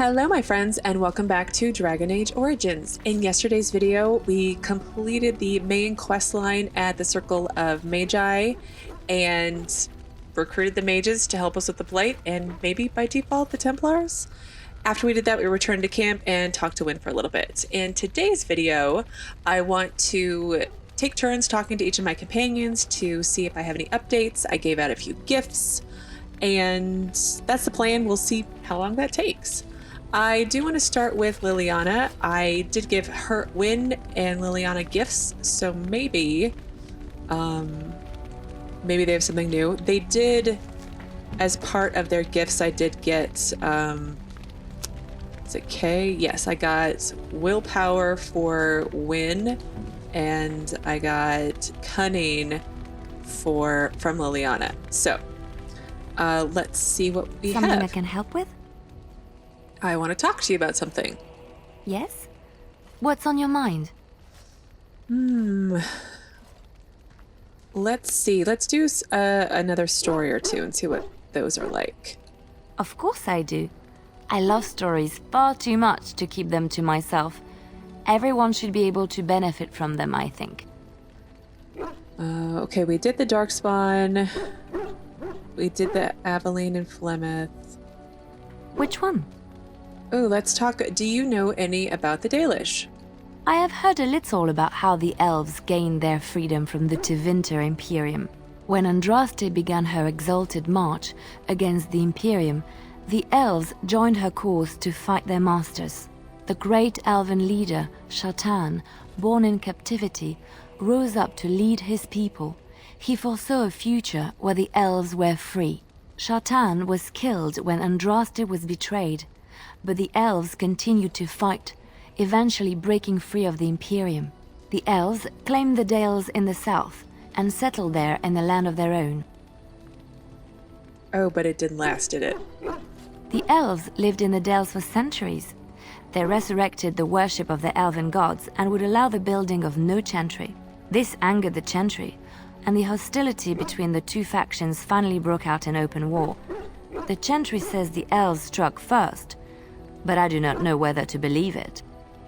Hello my friends and welcome back to Dragon Age Origins. In yesterday's video we completed the main quest line at the Circle of Magi and recruited the mages to help us with the Blight and maybe by default the Templars. After we did that we returned to camp and talked to Wynn for a little bit. In today's video I want to take turns talking to each of my companions to see if I have any updates. I gave out a few gifts and that's the plan. We'll see how long that takes. I do want to start with Liliana. I did give her Wynn and Liliana gifts, so maybe maybe they have something new. They did, as part of their gifts, I did get is it K? Yes, I got willpower for Wynn and I got cunning from Liliana. So let's see what we have. Something I can help with? I want to talk to you about something. Yes? What's on your mind? Let's see. Let's do another story or two and see what those are like. Of course I do. I love stories far too much to keep them to myself. Everyone should be able to benefit from them, I think. Okay, we did the Darkspawn. We did the Aveline and Flemeth. Which one? Oh, let's talk. Do you know any about the Dalish? I have heard a little about how the elves gained their freedom from the Tevinter Imperium. When Andraste began her exalted march against the Imperium, the elves joined her cause to fight their masters. The great elven leader, Shatan, born in captivity, rose up to lead his people. He foresaw a future where the elves were free. Shatan was killed when Andraste was betrayed, but the elves continued to fight, eventually breaking free of the Imperium. The elves claimed the Dales in the south and settled there in the land of their own. Oh, but it didn't last, did it? The elves lived in the Dales for centuries. They resurrected the worship of the elven gods and would allow the building of no chantry. This angered the chantry, and the hostility between the two factions finally broke out in open war. The chantry says the elves struck first, but I do not know whether to believe it.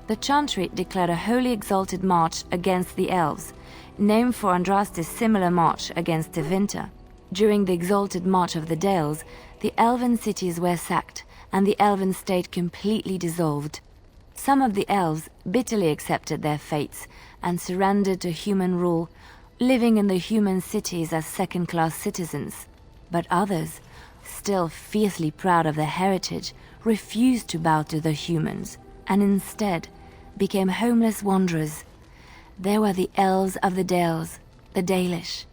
The chantry declared a wholly exalted march against the elves, named for Andraste's similar march against Tevinter. During the exalted march of the Dales, the elven cities were sacked, and the elven state completely dissolved. Some of the elves bitterly accepted their fates and surrendered to human rule, living in the human cities as second-class citizens. But others, still fiercely proud of their heritage, refused to bow to the humans, and instead became homeless wanderers. They were the elves of the Dales, the Dalish.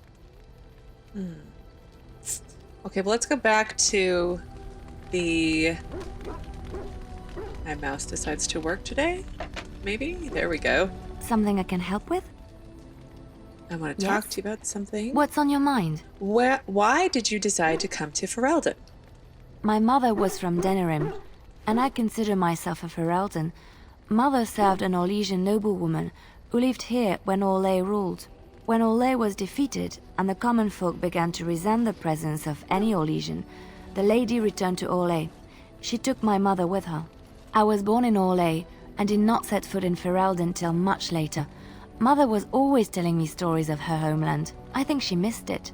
Okay, well let's go back to the... My mouse decides to work today? Maybe? There we go. Something I can help with? I want to talk to you about something. What's on your mind? Why did you decide to come to Ferelden? My mother was from Denerim, and I consider myself a Ferelden. Mother served an Orlesian noblewoman who lived here when Orlais ruled. When Orlais was defeated and the common folk began to resent the presence of any Orlesian, the lady returned to Orlais. She took my mother with her. I was born in Orlais and did not set foot in Ferelden till much later. Mother was always telling me stories of her homeland. I think she missed it.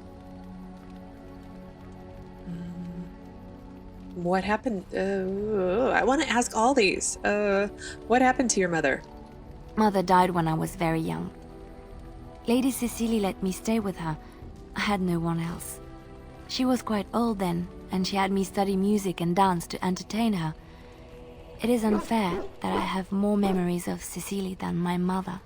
What happened? I want to ask all these. What happened to your mother? Mother died when I was very young. Lady Cecily let me stay with her. I had no one else. She was quite old then, and she had me study music and dance to entertain her. It is unfair that I have more memories of Cecily than my mother.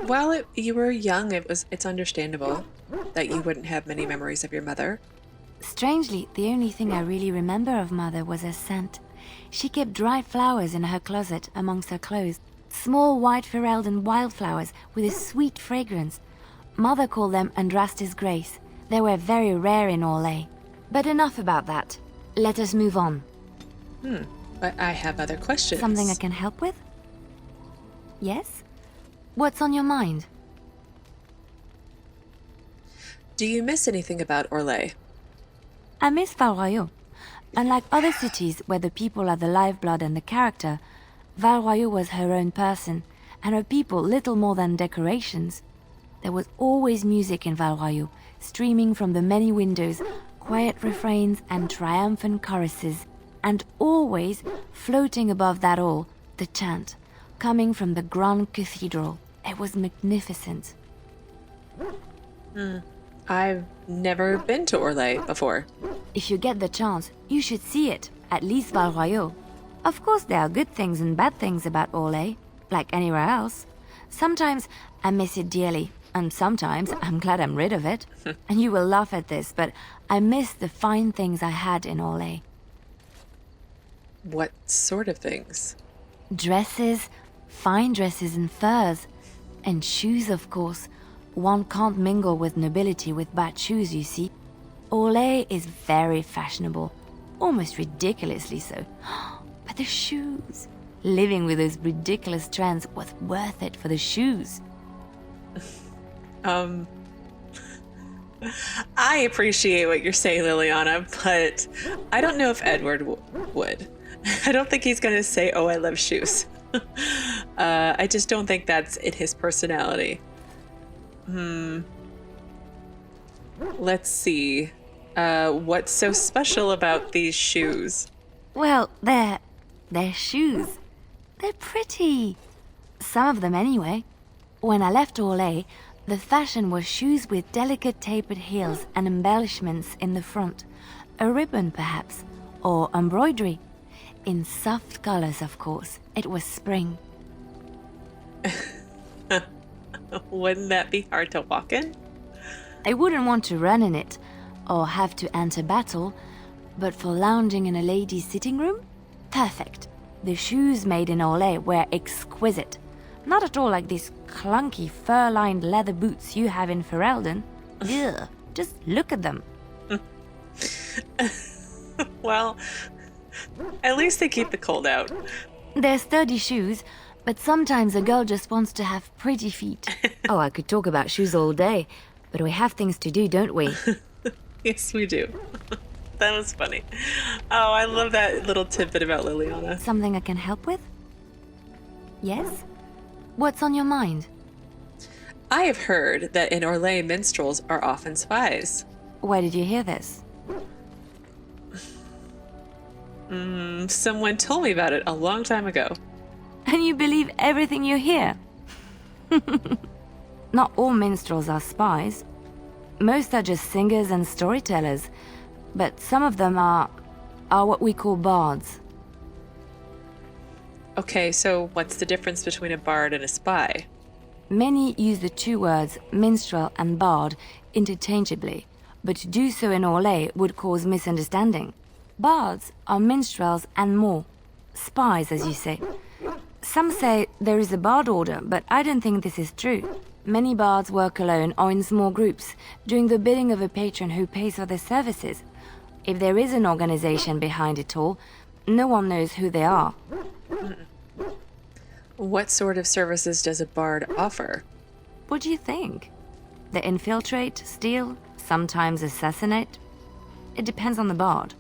Well, you were young. It's understandable that you wouldn't have many memories of your mother. Strangely, the only thing I really remember of Mother was her scent. She kept dry flowers in her closet amongst her clothes. Small white Ferelden wildflowers with a sweet fragrance. Mother called them Andraste's Grace. They were very rare in Orlais. But enough about that. Let us move on. But I have other questions. Something I can help with? Yes? What's on your mind? Do you miss anything about Orlais? I miss Val Royeaux. Unlike other cities where the people are the lifeblood and the character, Val Royeaux was her own person, and her people little more than decorations. There was always music in Val Royeaux, streaming from the many windows, quiet refrains and triumphant choruses, and always, floating above that all, the chant, coming from the grand cathedral. It was magnificent. I've never been to Orlais before. If you get the chance, you should see it, at least Val Royeaux. Of course, there are good things and bad things about Orlais, like anywhere else. Sometimes I miss it dearly, and sometimes I'm glad I'm rid of it. And you will laugh at this, but I miss the fine things I had in Orlais. What sort of things? Dresses, fine dresses and furs, and shoes, of course. One can't mingle with nobility with bad shoes, you see. Orlais is very fashionable, almost ridiculously so. But the shoes, living with those ridiculous trends was worth it for the shoes. I appreciate what you're saying, Liliana, but I don't know if Edward would. I don't think he's going to say, oh, I love shoes. I just don't think that's in his personality. Let's see. What's so special about these shoes? Well, they're shoes. They're pretty. Some of them anyway. When I left Orlais, the fashion was shoes with delicate tapered heels and embellishments in the front. A ribbon, perhaps, or embroidery. In soft colors, of course. It was spring. Wouldn't that be hard to walk in? I wouldn't want to run in it, or have to enter battle, but for lounging in a lady's sitting room? Perfect. The shoes made in Orlais were exquisite. Not at all like these clunky fur-lined leather boots you have in Ferelden. Ugh, just look at them. Well, at least they keep the cold out. They're sturdy shoes, but sometimes a girl just wants to have pretty feet. Oh, I could talk about shoes all day, but we have things to do, don't we? Yes, we do. That was funny. Oh, I love that little tidbit about Liliana. Something I can help with? Yes? What's on your mind? I have heard that in Orlais minstrels are often spies. Where did you hear this? Someone told me about it a long time ago. And you believe everything you hear? Not all minstrels are spies. Most are just singers and storytellers, but some of them are what we call bards. Okay, so what's the difference between a bard and a spy? Many use the two words minstrel and bard interchangeably, but to do so in Orlais would cause misunderstanding. Bards are minstrels and more. Spies, as you say. Some say there is a bard order, but I don't think this is true. Many bards work alone or in small groups, doing the bidding of a patron who pays for their services. If there is an organization behind it all, no one knows who they are. What sort of services does a bard offer? What do you think? They infiltrate, steal, sometimes assassinate? It depends on the bard.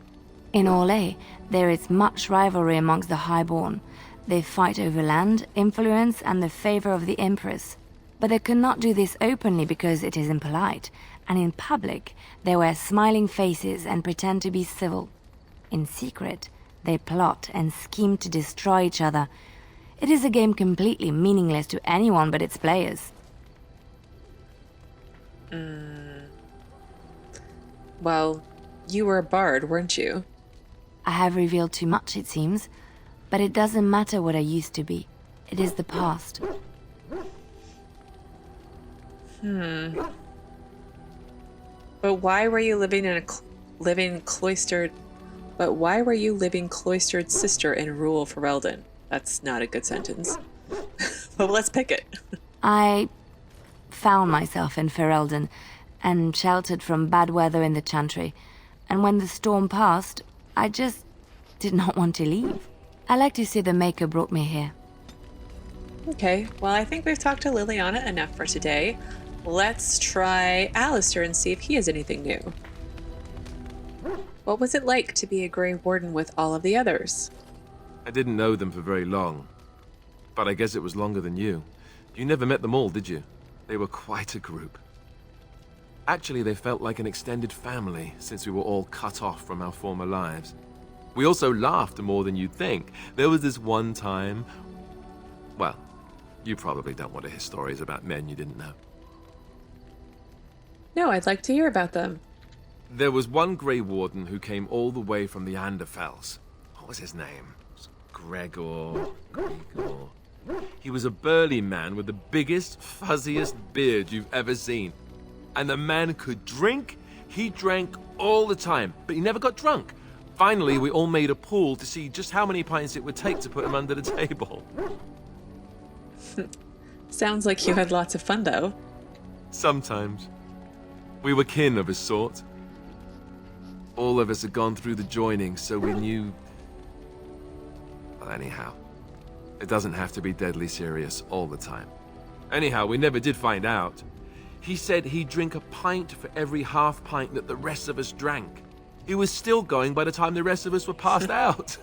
In Orlais, there is much rivalry amongst the highborn. They fight over land, influence, and the favor of the empress. But they cannot do this openly because it is impolite, and in public, they wear smiling faces and pretend to be civil. In secret, they plot and scheme to destroy each other. It is a game completely meaningless to anyone but its players. Well, you were a bard, weren't you? I have revealed too much, it seems, but it doesn't matter what I used to be. It is the past. But why were you living cloistered sister in rural Ferelden? That's not a good sentence. But let's pick it. I found myself in Ferelden and sheltered from bad weather in the Chantry. And when the storm passed, I just did not want to leave. I like to say the Maker brought me here. Okay, well, I think we've talked to Liliana enough for today. let's try Alistair and see if he has anything new. What was it like to be a Grey Warden with all of the others? I didn't know them for very long, but I guess it was longer than you. You never met them all, did you? They were quite a group. Actually, they felt like an extended family since we were all cut off from our former lives. We also laughed more than you'd think. There was this one time... Well, you probably don't want to hear stories about men you didn't know. No, I'd like to hear about them. There was one Grey Warden who came all the way from the Anderfells. What was his name? It was Gregor... He was a burly man with the biggest, fuzziest beard you've ever seen. And the man could drink. He drank all the time, but he never got drunk. Finally, we all made a pool to see just how many pints it would take to put him under the table. Sounds like you had lots of fun, though. Sometimes. We were kin of a sort. All of us had gone through the joining, so we knew... Well, anyhow, it doesn't have to be deadly serious all the time. Anyhow, we never did find out. He said he'd drink a pint for every half pint that the rest of us drank. He was still going by the time the rest of us were passed out.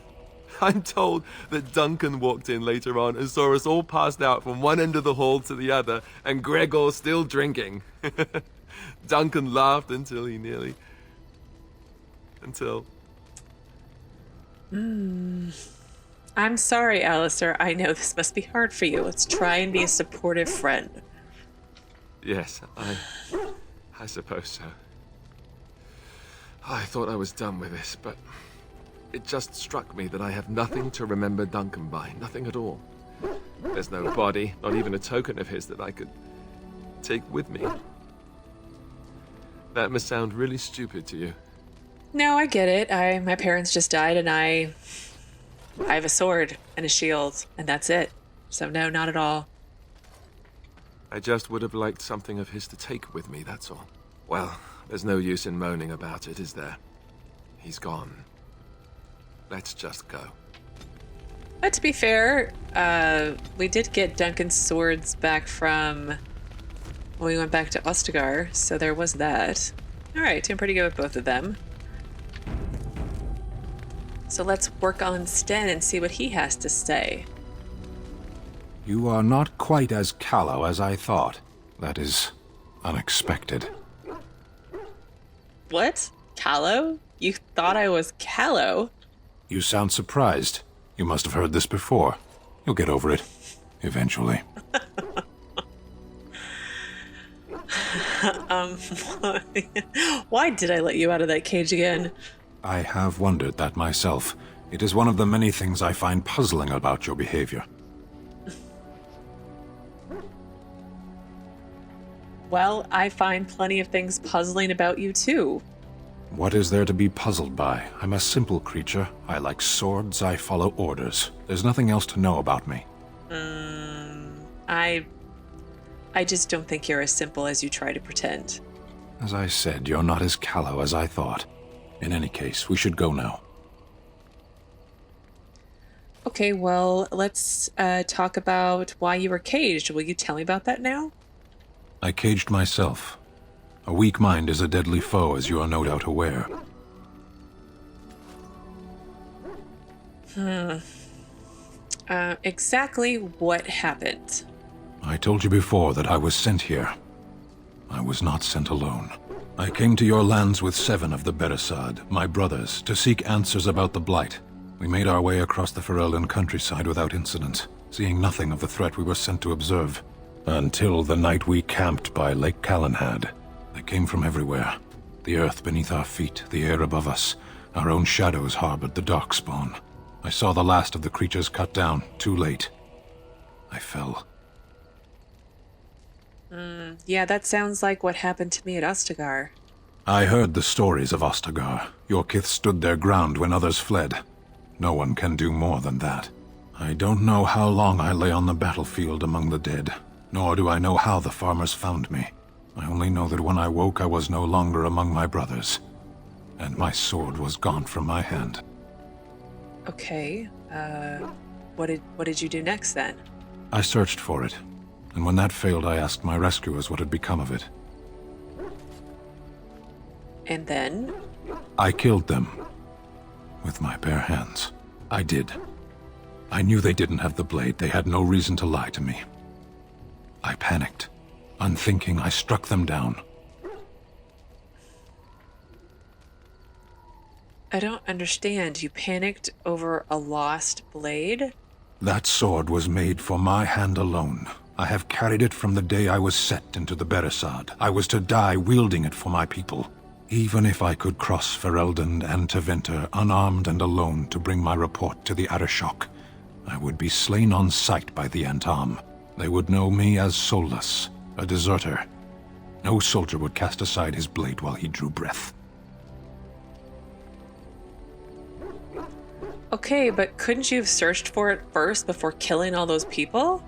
I'm told that Duncan walked in later on and saw us all passed out from one end of the hall to the other, and Gregor still drinking. Duncan laughed until he nearly... Until... I'm sorry, Alistair. I know this must be hard for you. Let's try and be a supportive friend. Yes, I suppose so. I thought I was done with this, but it just struck me that I have nothing to remember Duncan by. Nothing at all. There's no body, not even a token of his that I could take with me. That must sound really stupid to you. No, I get it. My parents just died, and I have a sword and a shield, and that's it. So no, not at all. I just would have liked something of his to take with me, that's all. Well, there's no use in moaning about it, is there? He's gone. Let's just go. But to be fair, we did get Duncan's swords back from when we went back to Ostagar, so there was that. Alright, doing pretty good with both of them. So let's work on Sten and see what he has to say. You are not quite as callow as I thought. That is unexpected. What? Callow? You thought I was callow? You sound surprised. You must have heard this before. You'll get over it. Eventually. Why did I let you out of that cage again? I have wondered that myself. It is one of the many things I find puzzling about your behavior. Well, I find plenty of things puzzling about you too. What is there to be puzzled by? I'm a simple creature. I like swords, I follow orders. There's nothing else to know about me. I just don't think you're as simple as you try to pretend. As I said, you're not as callow as I thought. In any case, we should go now. Okay, well, let's talk about why you were caged. Will you tell me about that now? I caged myself. A weak mind is a deadly foe, as you are no doubt aware. Exactly what happened? I told you before that I was sent here. I was not sent alone. I came to your lands with 7 of the Beresad, my brothers, to seek answers about the Blight. We made our way across the Ferelden countryside without incident, seeing nothing of the threat we were sent to observe. Until the night we camped by Lake Calenhad. They came from everywhere. The earth beneath our feet, the air above us. Our own shadows harbored the darkspawn. I saw the last of the creatures cut down, too late. I fell. Yeah, that sounds like what happened to me at Ostagar. I heard the stories of Ostagar. Your kith stood their ground when others fled. No one can do more than that. I don't know how long I lay on the battlefield among the dead, nor do I know how the farmers found me. I only know that when I woke I was no longer among my brothers, and my sword was gone from my hand. Okay, what did you do next then? I searched for it. And when that failed, I asked my rescuers what had become of it. And then? I killed them. With my bare hands. I did. I knew they didn't have the blade. They had no reason to lie to me. I panicked. Unthinking, I struck them down. I don't understand. You panicked over a lost blade? That sword was made for my hand alone. I have carried it from the day I was set into the Beresad. I was to die wielding it for my people. Even if I could cross Ferelden and Tevinter unarmed and alone to bring my report to the Arishok, I would be slain on sight by the Antam. They would know me as soulless, a deserter. No soldier would cast aside his blade while he drew breath. Okay, but couldn't you have searched for it first before killing all those people?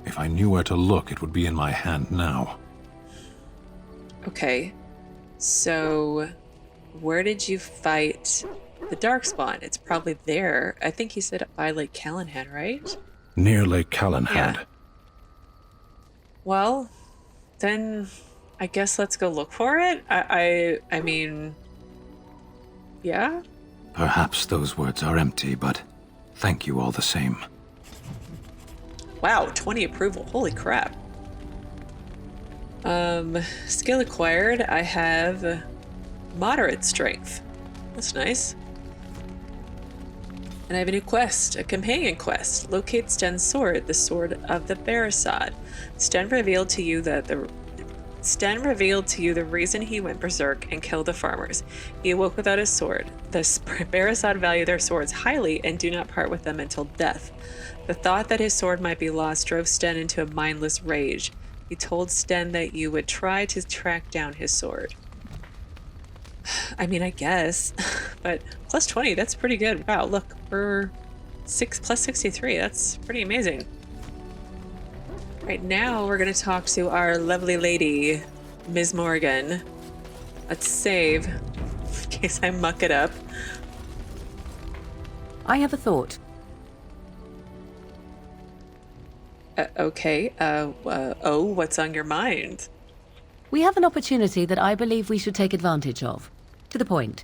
If I knew where to look, it would be in my hand now. Okay. So, where did you fight the Darkspawn? It's probably there. I think he said up by Lake Calenhad, right? Near Lake Calenhad. Yeah. Well, then I guess let's go look for it. I mean, yeah? Perhaps those words are empty, but thank you all the same. Wow, 20 approval. Holy crap. Skill acquired. I have moderate strength. That's nice. And I have a new quest, a companion quest. Locate Sten's sword, the sword of the Beresad. Sten revealed to you the reason he went berserk and killed the farmers. He awoke without his sword. The Beresad value their swords highly and do not part with them until death. The thought that his sword might be lost drove Sten into a mindless rage. He told Sten that you would try to track down his sword. I mean, I guess, but plus 20, that's pretty good. Wow, look, we're plus 63. That's pretty amazing. Right now, we're going to talk to our lovely lady, Ms. Morgan. Let's save, in case I muck it up. I have a thought. Okay. What's on your mind? We have an opportunity that I believe we should take advantage of. To the point.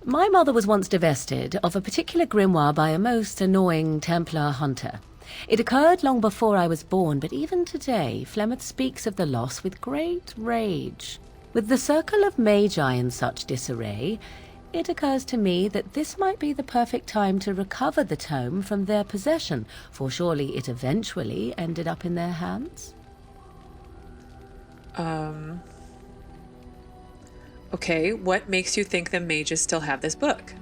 My mother was once divested of a particular grimoire by a most annoying Templar hunter. It occurred long before I was born, but even today, Flemeth speaks of the loss with great rage. With the circle of magi in such disarray, it occurs to me that this might be the perfect time to recover the tome from their possession, for surely it eventually ended up in their hands. Okay, what makes you think the mages still have this book?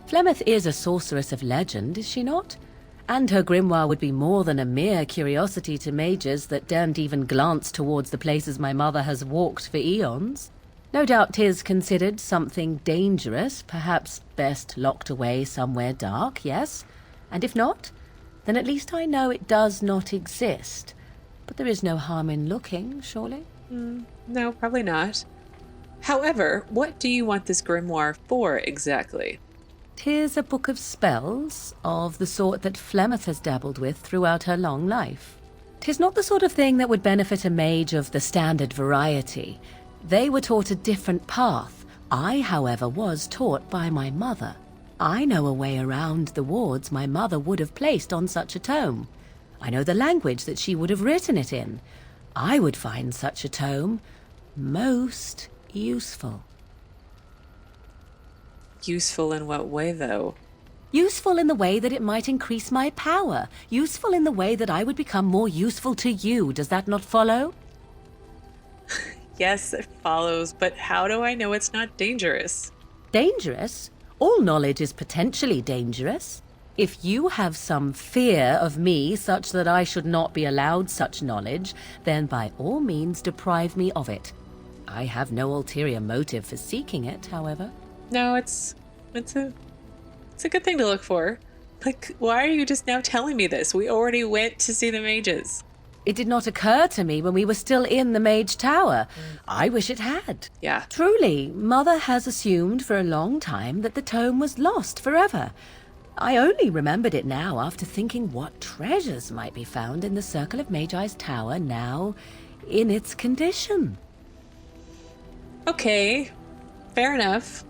Flemeth is a sorceress of legend, is she not? And her grimoire would be more than a mere curiosity to mages that daren't even glance towards the places my mother has walked for eons. No doubt 'tis considered something dangerous, perhaps best locked away somewhere dark, yes? And if not, then at least I know it does not exist. But there is no harm in looking, surely? No, probably not. However, what do you want this grimoire for exactly? 'Tis a book of spells, of the sort that Flemeth has dabbled with throughout her long life. 'Tis not the sort of thing that would benefit a mage of the standard variety. They were taught a different path. I, however, was taught by my mother. I know a way around the wards my mother would have placed on such a tome. I know the language that she would have written it in. I would find such a tome most useful. Useful in what way, though? Useful in the way that it might increase my power. Useful in the way that I would become more useful to you. Does that not follow? Yes, it follows, but how do I know it's not dangerous? Dangerous? All knowledge is potentially dangerous. If you have some fear of me such that I should not be allowed such knowledge, then by all means deprive me of it. I have no ulterior motive for seeking it, however. No, it's a good thing to look for. Like, why are you just now telling me this? We already went to see the mages. It did not occur to me when we were still in the Mage Tower. I wish it had. Yeah. Truly, Mother has assumed for a long time that the tome was lost forever. I only remembered it now after thinking what treasures might be found in the Circle of Magi's tower now in its condition. Okay, fair enough.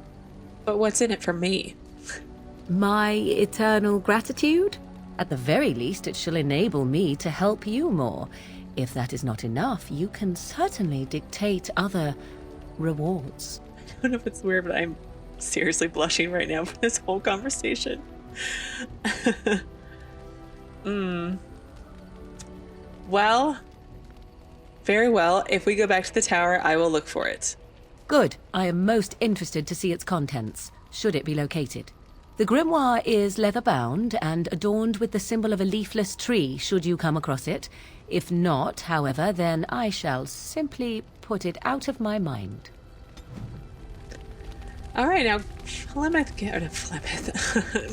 But what's in it for me? My eternal gratitude? At the very least, it shall enable me to help you more. If that is not enough, you can certainly dictate other rewards. I don't know if it's weird, but I'm seriously blushing right now for this whole conversation. Well, very well. If we go back to the tower, I will look for it. Good. I am most interested to see its contents, should it be located. The grimoire is leather-bound and adorned with the symbol of a leafless tree, should you come across it. If not, however, then I shall simply put it out of my mind. All right, now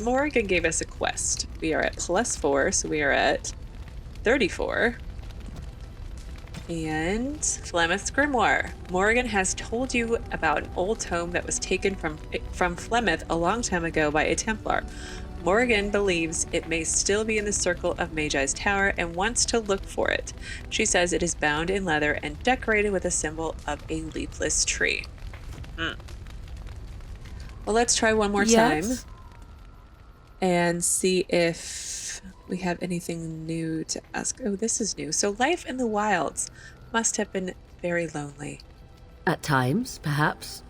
Morrigan gave us a quest. We are at +4, so we are at 34. And Flemeth's Grimoire. Morrigan has told you about an old tome that was taken from Flemeth a long time ago by a Templar. Morrigan believes it may still be in the Circle of Magi's tower and wants to look for it. She says it is bound in leather and decorated with a symbol of a leafless tree. Well, let's try one more time and see if we have anything new to ask. Oh, this is new. So life in the wilds must have been very lonely. At times, perhaps.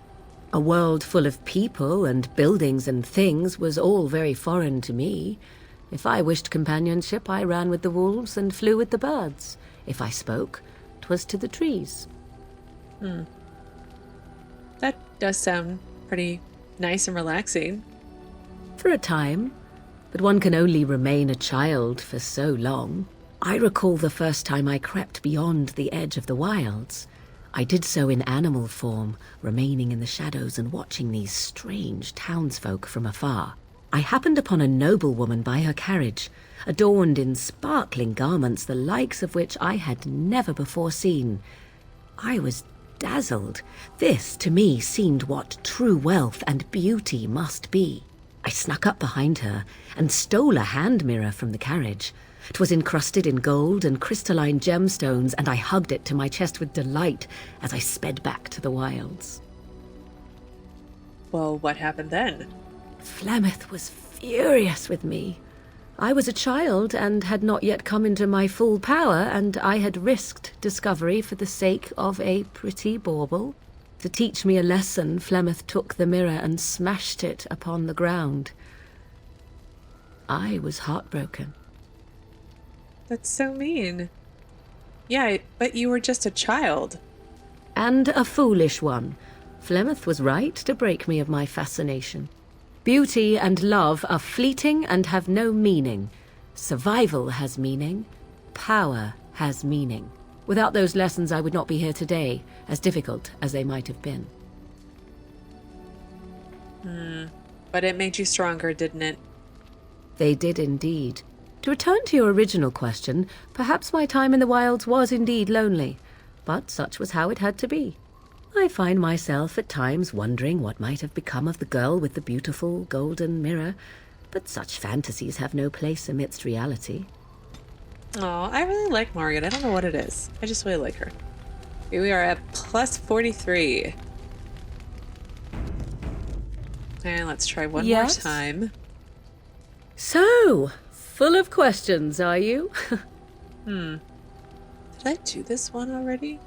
A world full of people and buildings and things was all very foreign to me. If I wished companionship, I ran with the wolves and flew with the birds. If I spoke, 'twas to the trees. That does sound pretty nice and relaxing. For a time, but one can only remain a child for so long. I recall the first time I crept beyond the edge of the wilds. I did so in animal form, remaining in the shadows and watching these strange townsfolk from afar. I happened upon a noblewoman by her carriage, adorned in sparkling garments the likes of which I had never before seen. I was dazzled. This, to me, seemed what true wealth and beauty must be. I snuck up behind her and stole a hand mirror from the carriage. 'Twas encrusted in gold and crystalline gemstones, and I hugged it to my chest with delight as I sped back to the wilds. Well, what happened then? Flemeth was furious with me. I was a child and had not yet come into my full power, and I had risked discovery for the sake of a pretty bauble. To teach me a lesson, Flemeth took the mirror and smashed it upon the ground. I was heartbroken. That's so mean. Yeah, but you were just a child. And a foolish one. Flemeth was right to break me of my fascination. Beauty and love are fleeting and have no meaning. Survival has meaning. Power has meaning. Without those lessons, I would not be here today, as difficult as they might have been. But it made you stronger, didn't it? They did indeed. To return to your original question, perhaps my time in the wilds was indeed lonely, but such was how it had to be. I find myself at times wondering what might have become of the girl with the beautiful golden mirror, but such fantasies have no place amidst reality. Oh, I really like Morgan. I don't know what it is. I just really like her. Here we are at +43. And let's try one more time. So, full of questions, are you? Did I do this one already?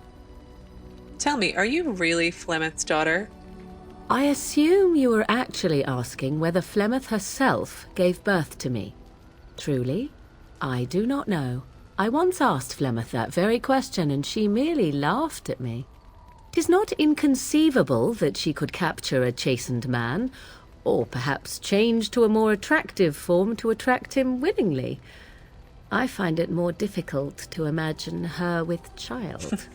Tell me, are you really Flemeth's daughter? I assume you were actually asking whether Flemeth herself gave birth to me. Truly, I do not know. I once asked Flemeth that very question, and she merely laughed at me. 'Tis not inconceivable that she could capture a chastened man, or perhaps change to a more attractive form to attract him willingly. I find it more difficult to imagine her with child.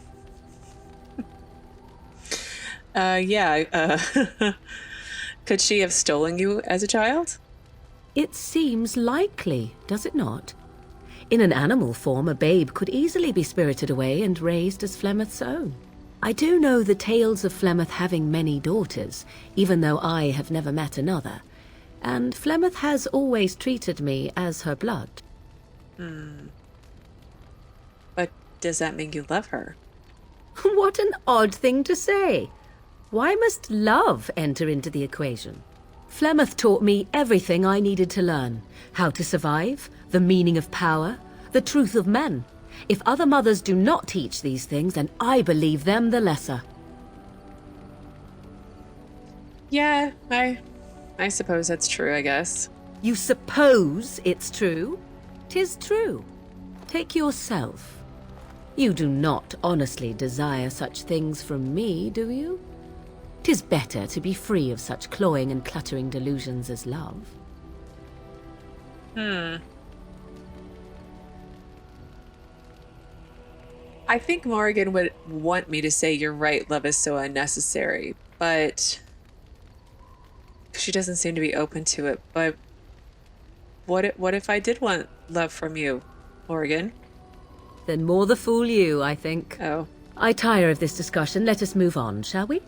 Could she have stolen you as a child? It seems likely, does it not? In an animal form, a babe could easily be spirited away and raised as Flemeth's own. I do know the tales of Flemeth having many daughters, even though I have never met another. and Flemeth has always treated me as her blood. But does that mean you love her? What an odd thing to say. Why must love enter into the equation? Flemeth taught me everything I needed to learn. How to survive, the meaning of power, the truth of men. If other mothers do not teach these things, then I believe them the lesser. Yeah, I suppose that's true, I guess. You suppose it's true? 'Tis true. Take yourself. You do not honestly desire such things from me, do you? 'Tis better to be free of such cloying and cluttering delusions as love. I think Morrigan would want me to say you're right, love is so unnecessary, but she doesn't seem to be open to it. But what if I did want love from you, Morrigan? Then more the fool you, I think. Oh. I tire of this discussion. Let us move on, shall we?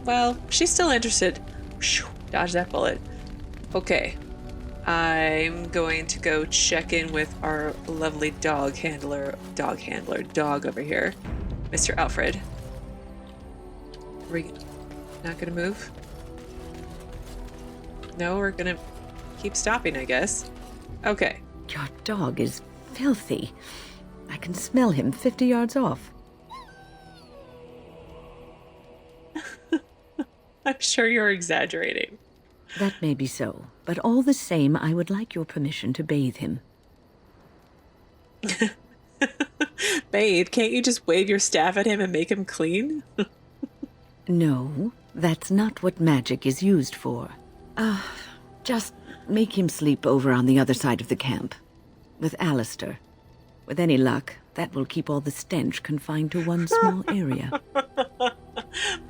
Well, she's still interested. Phew, dodge that bullet. Okay. I'm going to go check in with our lovely dog over here, Mr. Alfred. Are we not gonna move? No, we're gonna keep stopping, I guess. Okay. Your dog is filthy. I can smell him 50 yards off. I'm sure you're exaggerating. That may be so, but all the same, I would like your permission to bathe him. Bathe? Can't you just wave your staff at him and make him clean? No, that's not what magic is used for. Just make him sleep over on the other side of the camp, with Alistair. With any luck, that will keep all the stench confined to one small area.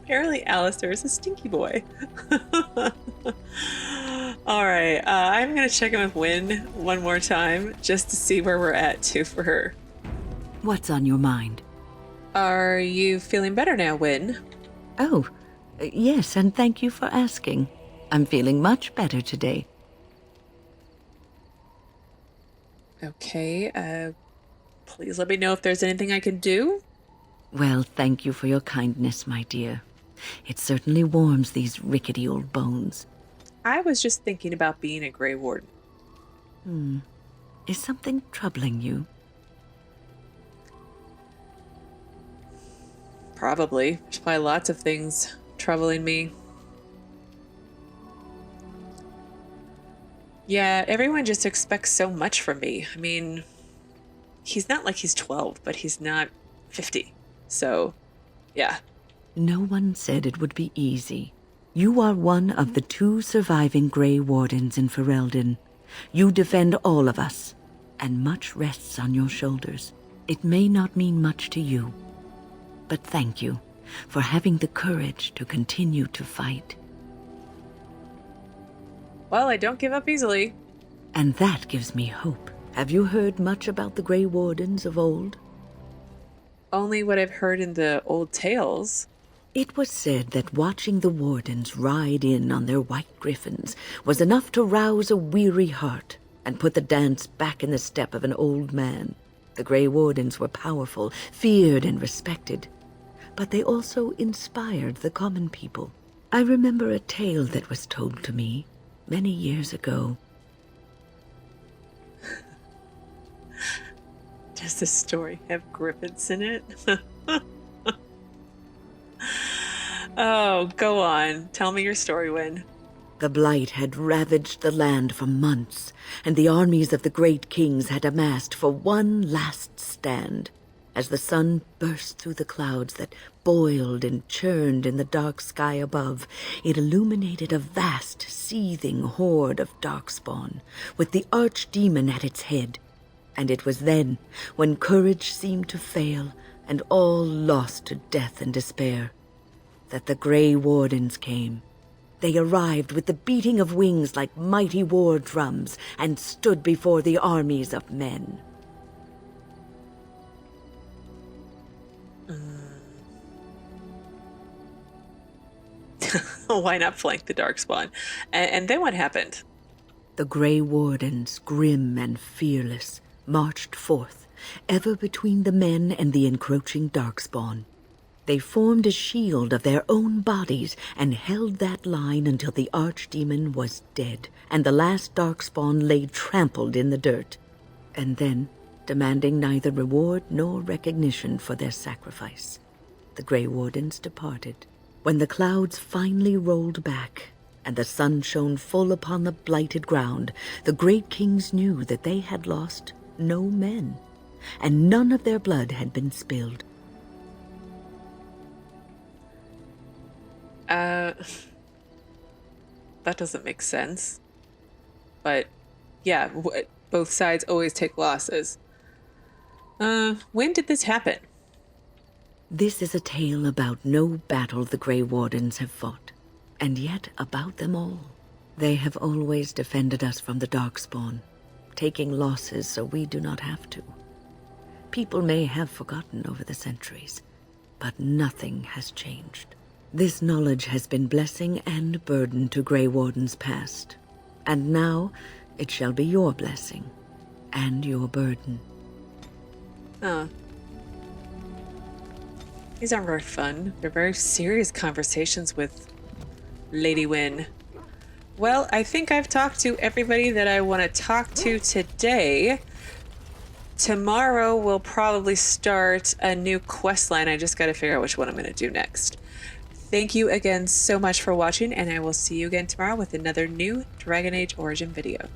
Apparently Alistair is a stinky boy. Alright, I'm gonna check in with Wynn one more time, just to see where we're at, too, for her. What's on your mind? Are you feeling better now, Wynn? Oh, yes, and thank you for asking. I'm feeling much better today. Okay, please let me know if there's anything I can do. Well, thank you for your kindness, my dear. It certainly warms these rickety old bones. I was just thinking about being a Grey Warden. Is something troubling you? Probably. There's probably lots of things troubling me. Yeah, everyone just expects so much from me. I mean, he's not like he's 12, but he's not 50. So, yeah. No one said it would be easy. You are one of the 2 surviving Grey Wardens in Ferelden. You defend all of us, and much rests on your shoulders. It may not mean much to you, but thank you for having the courage to continue to fight. Well, I don't give up easily. And that gives me hope. Have you heard much about the Grey Wardens of old? Only what I've heard in the old tales. It was said that watching the Wardens ride in on their white griffins was enough to rouse a weary heart and put the dance back in the step of an old man. The Grey Wardens were powerful, feared and respected, but they also inspired the common people. I remember a tale that was told to me many years ago. Does this story have griffins in it? Oh, go on. Tell me your story, Wynn. The Blight had ravaged the land for months, and the armies of the great kings had amassed for one last stand. As the sun burst through the clouds that boiled and churned in the dark sky above, it illuminated a vast, seething horde of darkspawn, with the archdemon at its head. And it was then, when courage seemed to fail, and all lost to death and despair, that the Grey Wardens came. They arrived with the beating of wings like mighty war drums, and stood before the armies of men. Why not flank the Darkspawn? And then what happened? The Grey Wardens, grim and fearless, marched forth, ever between the men and the encroaching Darkspawn. They formed a shield of their own bodies and held that line until the Archdemon was dead and the last Darkspawn lay trampled in the dirt. And then, demanding neither reward nor recognition for their sacrifice, the Grey Wardens departed. When the clouds finally rolled back and the sun shone full upon the blighted ground, the great kings knew that they had lost no men, and none of their blood had been spilled. That doesn't make sense. But, yeah, both sides always take losses. When did this happen? This is a tale about no battle the Grey Wardens have fought, and yet about them all. They have always defended us from the Darkspawn, taking losses so we do not have to. People may have forgotten over the centuries, but nothing has changed. This knowledge has been blessing and burden to Grey Wardens past, and now it shall be your blessing and your burden. These aren't very fun. They're very serious conversations with Lady Wynn. Well, I think I've talked to everybody that I want to talk to today. Tomorrow we'll probably start a new quest line. I just got to figure out which one I'm going to do next. Thank you again so much for watching, and I will see you again tomorrow with another new Dragon Age Origin video.